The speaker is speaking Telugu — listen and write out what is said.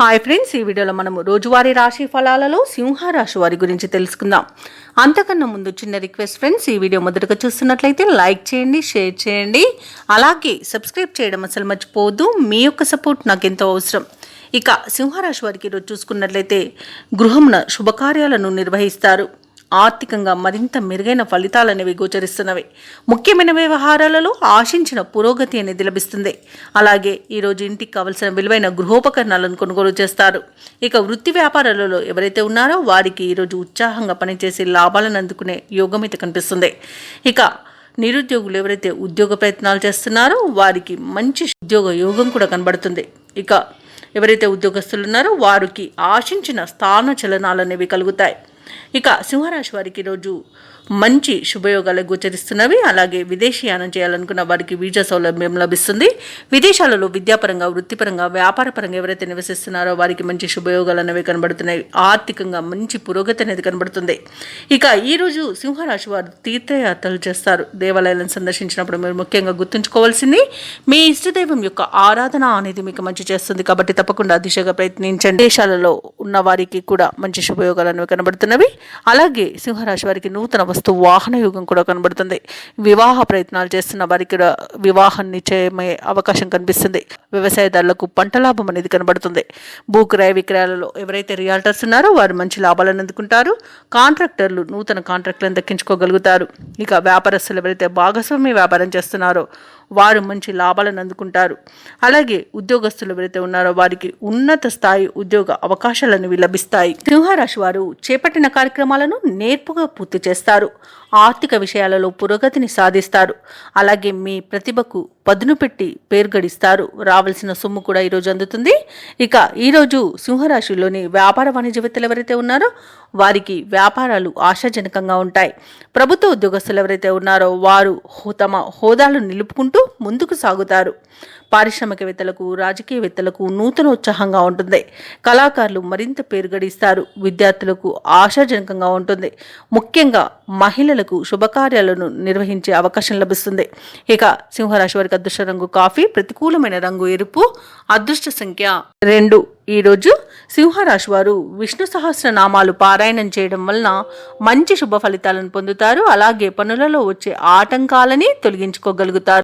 హాయ్ ఫ్రెండ్స్, ఈ వీడియోలో మనము రోజువారీ రాశి ఫలాలలో సింహరాశి వారి గురించి తెలుసుకుందాం. అంతకన్నా ముందు చిన్న రిక్వెస్ట్ ఫ్రెండ్స్, ఈ వీడియో మొదటగా చూస్తున్నట్లయితే లైక్ చేయండి, షేర్ చేయండి, అలాగే సబ్స్క్రైబ్ చేయడం అసలు మర్చిపోవద్దు. మీ యొక్క సపోర్ట్ నాకు ఎంతో అవసరం. ఇక సింహరాశి వారికి ఈరోజు చూసుకున్నట్లయితే గృహమున శుభకార్యాలను నిర్వహిస్తారు. ఆర్థికంగా మరింత మెరుగైన ఫలితాలు అనేవి గోచరిస్తున్నవి. ముఖ్యమైన వ్యవహారాలలో ఆశించిన పురోగతి అనేది లభిస్తుంది. అలాగే ఈరోజు ఇంటికి కావలసిన విలువైన గృహోపకరణాలను కొనుగోలు చేస్తారు. ఇక వృత్తి వ్యాపారాలలో ఎవరైతే ఉన్నారో వారికి ఈరోజు ఉత్సాహంగా పనిచేసి లాభాలను అందుకునే యోగం అయితే కనిపిస్తుంది. ఇక నిరుద్యోగులు ఎవరైతే ఉద్యోగ ప్రయత్నాలు చేస్తున్నారో వారికి మంచి ఉద్యోగ యోగం కూడా కనబడుతుంది. ఇక ఎవరైతే ఉద్యోగస్తులు ఉన్నారో వారికి ఆశించిన స్థాన చలనాలు అనేవి కలుగుతాయి. ఇక సింహరాశి వారికి ఈరోజు మంచి శుభయోగాలు గోచరిస్తున్నవి. అలాగే విదేశీయానం చేయాలనుకున్న వారికి వీజా సౌలభ్యం లభిస్తుంది. విదేశాలలో విద్యాపరంగా, వృత్తిపరంగా, వ్యాపారపరంగా ఎవరైతే నివసిస్తున్నారో వారికి మంచి శుభయోగాలు అనేవి కనబడుతున్నాయి. ఆర్థికంగా మంచి పురోగతి అనేది కనబడుతుంది. ఇక ఈరోజు సింహరాశి వారు తీర్థయాత్రలు చేస్తారు. దేవాలయాలను సందర్శించినప్పుడు మీరు ముఖ్యంగా గుర్తుంచుకోవాల్సింది మీ ఇష్టదైవం యొక్క ఆరాధన అనేది మీకు మంచి చేస్తుంది. కాబట్టి తప్పకుండా దిశగా ప్రయత్నించండి. దేశాలలో ఉన్న వారికి కూడా మంచి శుభయోగాలు అనేవి కనబడుతున్నవి. అలాగే సింహరాశి వారికి నూతన వాహన యోగం కూడా కనబడుతుంది. వివాహ ప్రయత్నాలు చేస్తున్న వారికి వివాహం నిశ్చయమయ్యే అవకాశం కనిపిస్తుంది. వ్యవసాయదారులకు పంట లాభం అనేది కనబడుతుంది. భూక్రయ విక్రయాలలో ఎవరైతే రియాల్టర్స్ ఉన్నారో వారు మంచి లాభాలను అందుకుంటారు. కాంట్రాక్టర్లు నూతన కాంట్రాక్టులను దక్కించుకోగలుగుతారు. ఇక వ్యాపారస్తులు ఎవరైతే భాగస్వామ్య వ్యాపారం చేస్తున్నారో వారు మంచి లాభాలను అందుకుంటారు. అలాగే ఉద్యోగస్తులు ఎవరైతే ఉన్నారో వారికి ఉన్నత స్థాయి ఉద్యోగ అవకాశాలను లభిస్తాయి. సింహరాశి వారు చేపట్టిన కార్యక్రమాలను నేర్పుగా పూర్తి చేస్తారు. ఆర్థిక విషయాలలో పురోగతిని సాధిస్తారు. అలాగే మీ ప్రతిభకు పదును పెట్టి పేరు గడిస్తారు. రావాల్సిన సొమ్ము కూడా ఈరోజు అందుతుంది. ఇక ఈరోజు సింహరాశిలోని వ్యాపార వాణిజ్యవేత్తలు ఎవరైతే ఉన్నారో వారికి వ్యాపారాలు ఆశాజనకంగా ఉంటాయి. ప్రభుత్వ ఉద్యోగస్తులు ఎవరైతే ఉన్నారో వారు తమ హోదాలను నిలుపుకుంటూ ముందుకు సాగుతారు. పారిశ్రామికవేత్తలకు, రాజకీయవేత్తలకు నూతన ఉత్సాహంగా ఉంటుంది. కళాకారులు మరింత పేరు గడిస్తారు. విద్యార్థులకు ఆశాజనకంగా ఉంటుంది. ముఖ్యంగా మహిళలకు శుభకార్యాలను నిర్వహించే అవకాశం లభిస్తుంది. ఇక సింహరాశి వారికి అదృష్ట రంగు కాఫీ, ప్రతికూలమైన రంగు ఎరుపు, అదృష్ట సంఖ్య 2. ఈరోజు సింహరాశి వారు విష్ణు సహస్రనామాలు పారాయణం చేయడం వలన మంచి శుభ ఫలితాలను పొందుతారు. అలాగే పనులలో వచ్చే ఆటంకాలని తొలగించుకోగలుగుతారు.